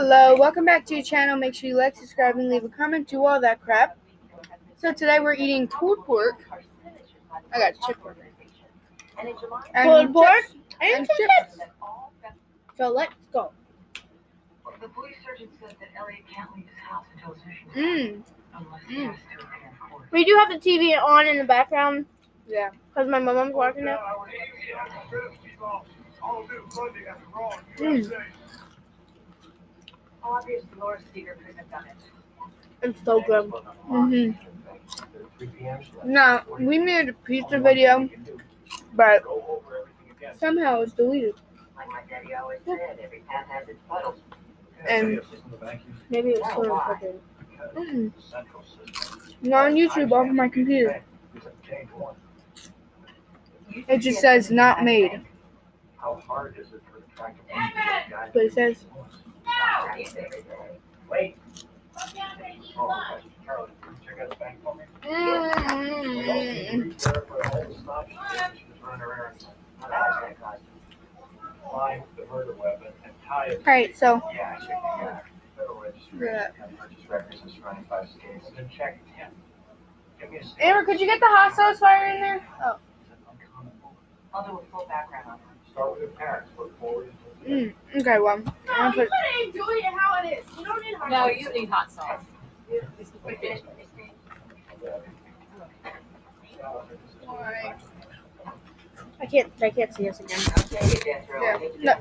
Hello, welcome back to your channel. Make sure you like, subscribe, and leave a comment. Do all that crap. So today we're eating pulled pork. I got chip pork. Pulled pork and some chips. So let's go. The police surgeon says that Elliot can't leave his house until his vision is back, unless he has to appear in court. We do have the TV on in the background Yeah. because my mom's watching it. Obviously, Laura's secret couldn't have done it. It's so good. Now, we made a pizza video, but somehow it's deleted. Like my daddy always said, every path has its puddles. And Maybe it's so important. not on YouTube off my computer. It just says not made. But it says Wait. Alright, so Amber, could you get the hot sauce fire in there? Oh. I'll do a full background on her. Start with the parents. Look forward to Okay, well, I'm gonna put enjoy it how it is. You don't need No, you need hot sauce. I can't see us again. no.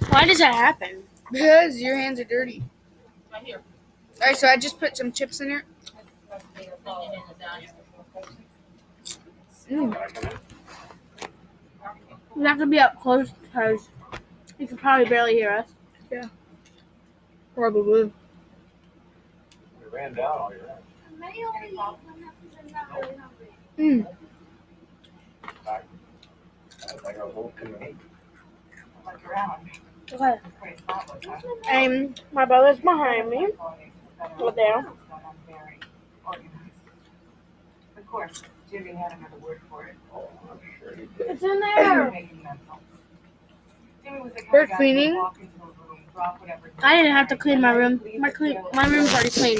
Why does that happen? Because your hands are dirty. Right here. Alright, so I just put some chips in there. We have to be up close because you can probably barely hear us. Probably. We ran down all your Mm. I got a little too many. Look around. Okay. Pretty spot like that. And my brother's behind me. Over there. Very organized. Of course, Jimmy had another word for it. Oh, I'm sure you did. It's in there. Making mental. Jimmy was the kind They're of guy who would cleaning. walk into a room, drop whatever he I didn't was have to clean my room. My room's already clean.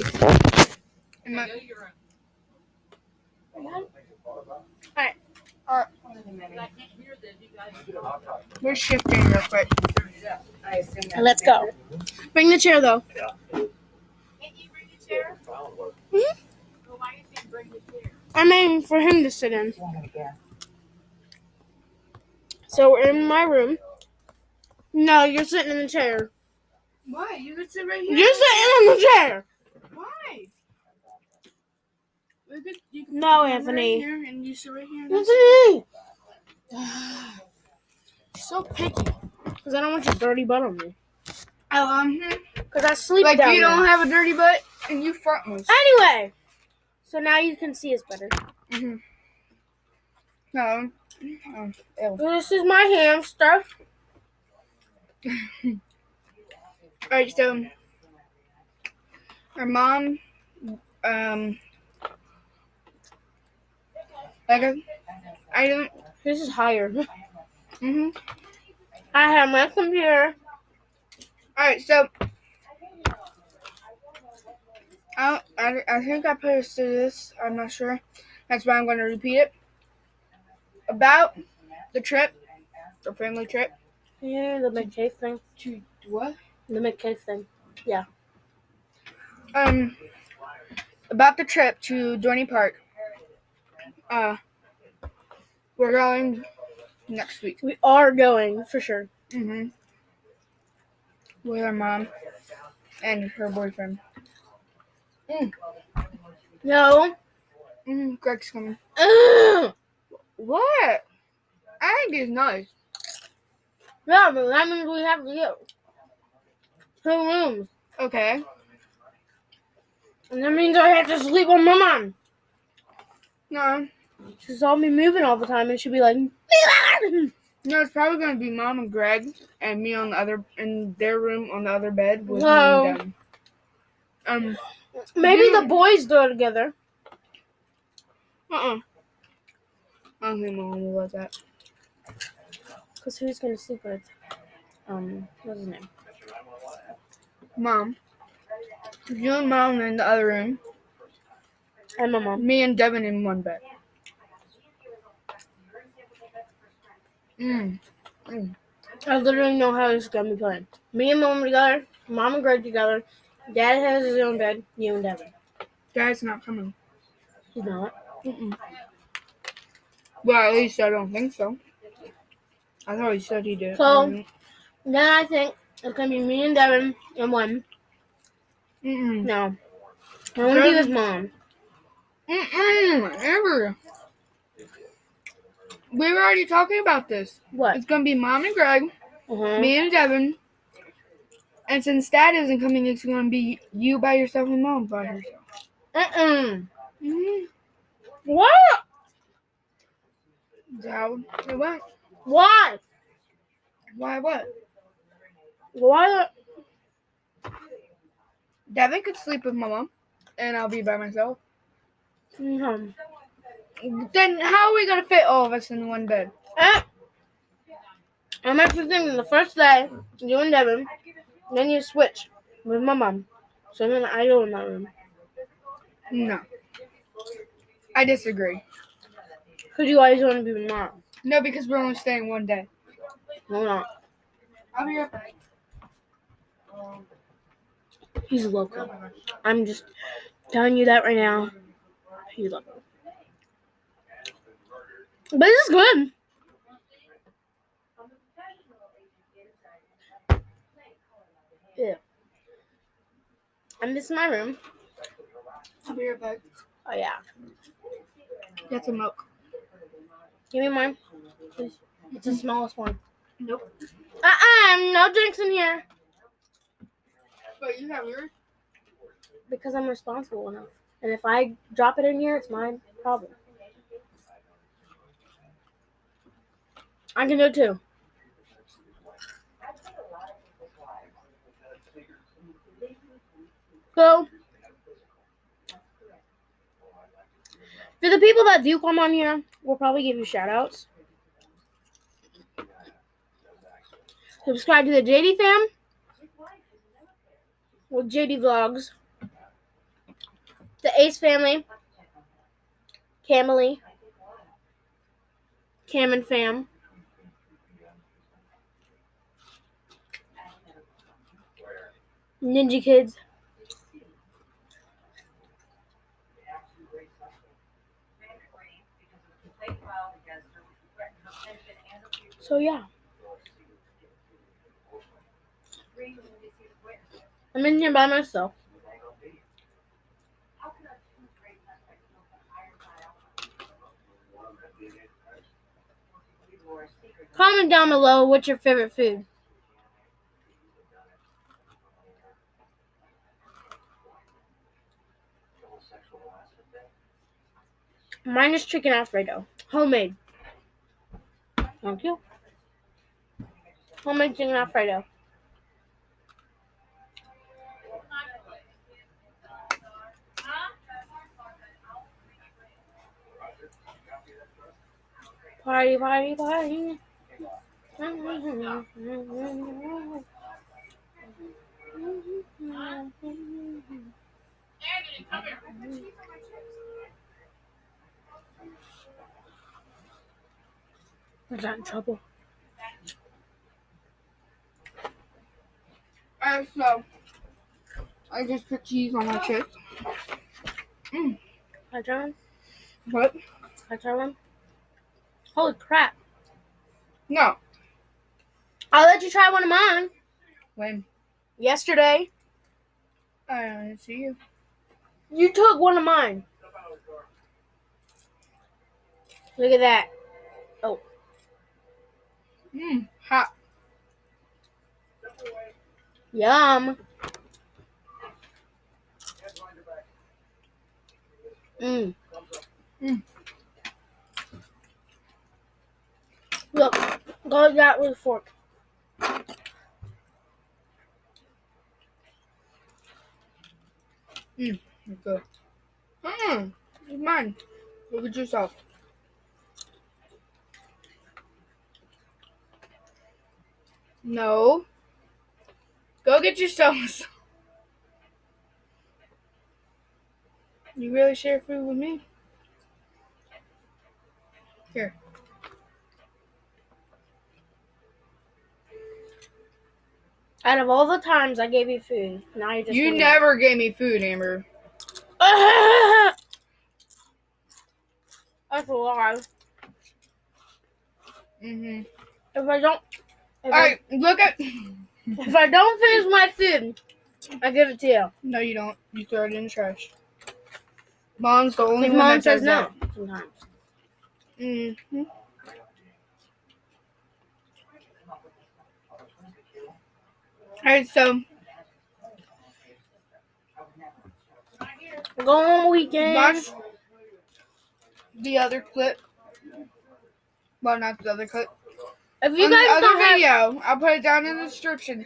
And my, Go to your room. One of the many. I can't hear this. You guys. we're shifting real quick. I assume that- Let's go. Bring the chair though. Can't you bring a chair? Well, why you saying bring the chair? I mean for him to sit in. Yeah. So we're in my room. No, you're sitting in the chair. Why? You could sit right here. You're sitting in the chair. Why? You could No, sit Anthony. Right here and you sit right here. You're So picky. Because I don't want your dirty butt on me. Because I sleep like down you there. don't have a dirty butt and you front most. Anyway. So now you can see us better. Mm-hmm. No. Oh, ew. This is my hamster. Alright, so our mom, I don't. This is higher. Mhm. I have my computer. Alright, so I think I posted this. I'm not sure. That's why I'm going to repeat it. About the trip, the family trip. Yeah, the McCafe thing. To what? The McCafe thing. About the trip to Dorney Park. We're going next week. We are going, for sure. Mhm. With our mom and her boyfriend. No. Greg's coming. Ugh. What? I think it's nice. Yeah, but that means we have to get 2 rooms. Okay. And that means I have to sleep with my mom. No. She saw me moving all the time and she'd be like, No, it's probably gonna be Mom and Greg and me on the other in their room on the other bed with No. me and them. maybe the boys do it together. I don't think Mom will let that. Because who's going to sleep with, what's his name? Mom. You and Mom in the other room. And my mom. Me and Devin in one bed. I literally know how this is gonna be playing. Me and mom together, mom and Greg together. Dad has his own bed. You and Devin. Dad's not coming. He's not. Well, at least I don't think so. I thought he said he did. So then I think it's gonna be me and Devin in one. No, I want to be with mom. Ever. We were already talking about this. What? It's gonna be Mom and Greg, me and Devin, and since Dad isn't coming, it's gonna be you by yourself and Mom by herself. What? What? Why? Why what? Why? Devin could sleep with my mom, and I'll be by myself. Then how are we gonna fit all of us in one bed? I'm actually thinking the first day, you and Devin, then you switch with my mom. So then I go in that room. No. I disagree. Because you always want to be with mom. No, because we're only staying one day. No, we're not. I'll be right back. He's local. I'm just telling you that right now. He's local. But this is good. Yeah. And this is my room. I'll be right back. Oh, yeah. Get some milk. Give me mine, please. It's the smallest one. Nope. No drinks in here. But you have yours? Because I'm responsible enough. And if I drop it in here, it's my problem. I can do it too. So, for the people that do come on here, we'll probably give you shout outs. Subscribe to the JD fam with JD Vlogs. The Ace family. Camely. Cam and fam. Ninja Kids. So yeah. I'm in here by myself. Comment down below what's your favorite food. Mine is chicken Alfredo. Homemade. Thank you. Homemade chicken Alfredo. Party, party, party. I got in trouble. So, I just put cheese on my chips. Can I try one? What? Can I try one? Holy crap. No. I'll let you try one of mine. When? Yesterday. I didn't see you. You took one of mine. Look at that. Oh. Hot. Yum. Look, go like that with a fork. Good. It's mine. Look at yourself. No. Go get yourself. You really share food with me? Here. Out of all the times I gave you food, now you just You want never gave me food, Amber. That's a lie. Mm-hmm. If I don't, Alright, look at... if I don't finish my food, I give it to you. No, you don't. You throw it in the trash. Mom's the only His one mom that says does no sometimes. that. Mm-hmm. Alright, so Go on weekend. watch the other clip. Well, not the other clip. If you On the guys other don't have, video, I'll put it down in the description.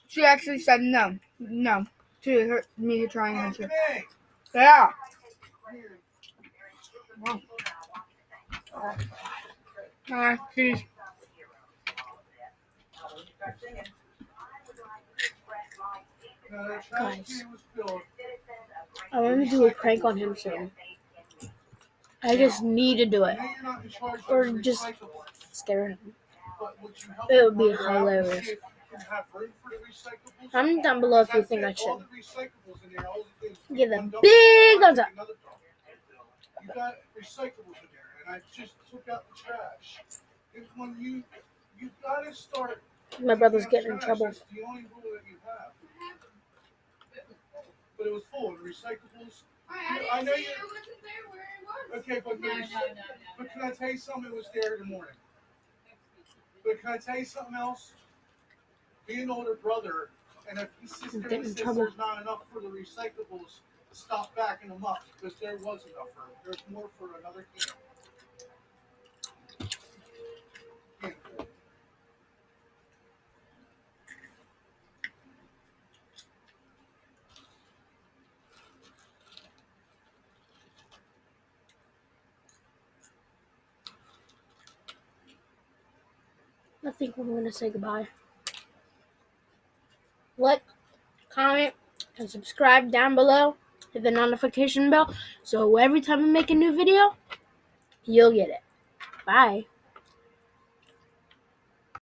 She actually said no. No. To her, me trying her to. Yeah. She's... guys, I want to do a prank on him soon. I just need to do it, or just scare him. It would be hilarious. Comment down below if you think I should. Give a big thumbs up. You got recyclables in there, and I just took out the trash. It's when you gotta start. My brother's getting in trouble. That's the only rule that you have. But it was full of recyclables. I know you. Okay, but but can I tell you something? It was there in the morning. But can I tell you something else? Being an older brother, and if his sister says there's not enough for the recyclables, stop backing them up because there was enough for them. There's more for another can. I think I'm going to say goodbye. Like, comment, and subscribe down below. Hit the notification bell so every time I make a new video, you'll get it. Bye.